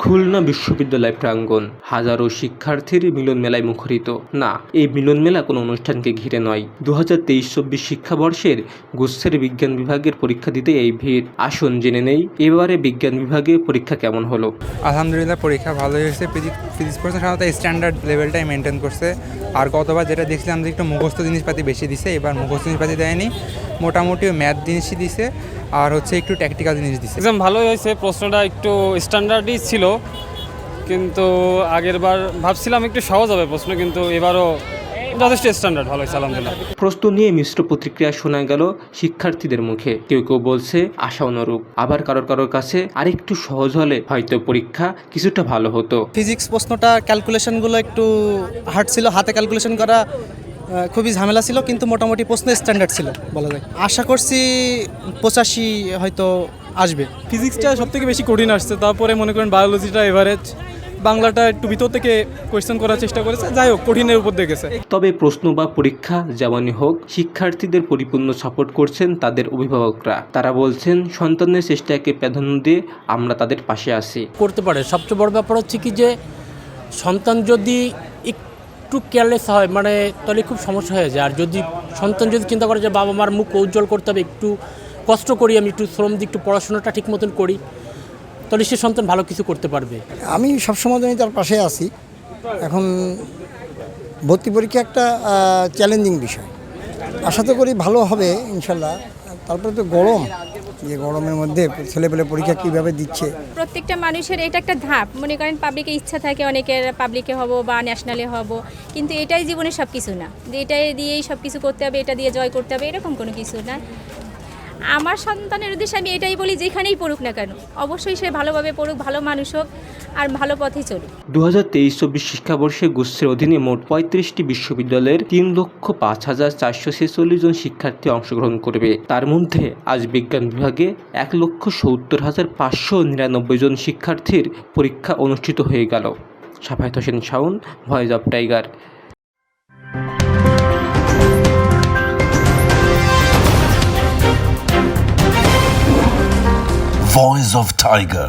খুলনা বিশ্ববিদ্যালয় প্রাঙ্গণ হাজারো শিক্ষার্থীর মিলন মেলায় মুখরিত। না, এই মিলন মেলা কোনো অনুষ্ঠানকে ঘিরে নয়। 2023-24 শিক্ষাবর্ষের গুচ্ছের বিজ্ঞান বিভাগের পরীক্ষা দিতে এই ভিড়। আসুন জেনে নেই এবারে বিজ্ঞান বিভাগে পরীক্ষা কেমন হলো। আলহামদুলিল্লাহ, পরীক্ষা ভালোই হয়েছে। ফিজিক্স পড়তে সাধারণত স্ট্যান্ডার্ড লেভেলটাই মেনটেন করছে। আর গতবার যেটা দেখছিলাম যে একটু মুখস্থ জিনিসপাতি বেশি দিছে, এবার মুখস্থ জিনিসপাতি দেয়নি, মোটামুটি ম্যাথ জিনিসই দিছে আর একটু ট্যাকটিক্যাল জিনিস দিছে। এক্সাম ভালোই হয়েছে, প্রশ্নটা একটু স্ট্যান্ডার্ডই ছিল, কিন্তু আগের বার ভাবছিলাম একটু সহজ হবে প্রশ্ন, কিন্তু এবারও যথেষ্ট স্ট্যান্ডার্ড ভালো হয়েছে আলহামদুলিল্লাহ। প্রশ্ন নিয়ে মিশ্র প্রতিক্রিয়া শোনা গেল শিক্ষার্থীদের মুখে। কেউ কেউ বলছে আশা অনুরূপ, আবার কারোর কাছে আরেকটু সহজ হলে হয়তো পরীক্ষা কিছুটা ভালো হতো। ফিজিক্স প্রশ্নটা ক্যালকুলেশনগুলো একটু হার্ড ছিল, হাতে ক্যালকুলেশন করা খুবই ঝামেলা ছিল, কিন্তু মোটামুটি প্রশ্ন স্ট্যান্ডার্ড ছিল বলা যায়। আশা করছি 85 হয়তো আসবে। ফিজিক্সটা সবথেকে বেশি কঠিন আসছে, তারপরে মনে করেন বায়োলজিটা এভারেজ, বাংলাটা একটু ভিতর থেকে কোয়েশ্চেন করার চেষ্টা করেছে, যাই হোক কঠিনের উপর দেখেছে। তবে প্রশ্ন বা পরীক্ষা যেমনই হোক, শিক্ষার্থীদের পরিপূর্ণ সাপোর্ট করছেন তাদের অভিভাবকরা। তারা বলছেন সন্তানের চেষ্টাকে প্রাধান্য দিয়ে আমরা তাদের পাশে আছি। করতে পারে। সবচেয়ে বড় ব্যাপার হচ্ছে কি যে সন্তান যদি একটু কেয়ারলেস হয় মানে তাহলে খুব সমস্যা হয়ে যায়। আর যদি সন্তান যদি চিন্তা করে যে বাবা মার মুখ উজ্জ্বল করতে হবে, একটু কষ্ট করি, আমি একটু শ্রম দিই, একটু পড়াশোনাটা ঠিক মতন করি, তাহলে সে সন্তান ভালো কিছু করতে পারবে। আমি সবসময় তার পাশে আছি। এখন ভর্তি পরীক্ষা একটা চ্যালেঞ্জিং বিষয়, আশা তো করি ভালো হবে ইনশাল্লাহ। তারপরে তো গরম, যে গরমের মধ্যে ছেলেপেলে পরীক্ষা কীভাবে দিচ্ছে। প্রত্যেকটা মানুষের এটা একটা ধাপ, মনে করেন পাবলিকে ইচ্ছা থাকে অনেকের পাবলিকে হব বা ন্যাশনালে হব, কিন্তু এটাই জীবনে সব কিছু না যে এটাই দিয়েই সব কিছু করতে হবে, এটা দিয়ে জয় করতে হবে, এরকম কোনো কিছু না। আমার সন্তানের উদ্দেশ্যে আমি এটাই বলি, যেখানেই পড়ুক না কেন অবশ্যই সে ভালোভাবে পড়ুক, ভালো মানুষ হোক আর ভালো পথে চলুক। 2023-24 শিক্ষাবর্ষে গুচ্ছের অধীনে মোট 35টি বিশ্ববিদ্যালয়ের 3,05,446 জন শিক্ষার্থী অংশগ্রহণ করবে। তার মধ্যে আজ বিজ্ঞান বিভাগে 1,70,599 জন শিক্ষার্থীর পরীক্ষা অনুষ্ঠিত হয়ে গেল। Safayet Hossain Shaon, voice of tiger. Voice of Tiger.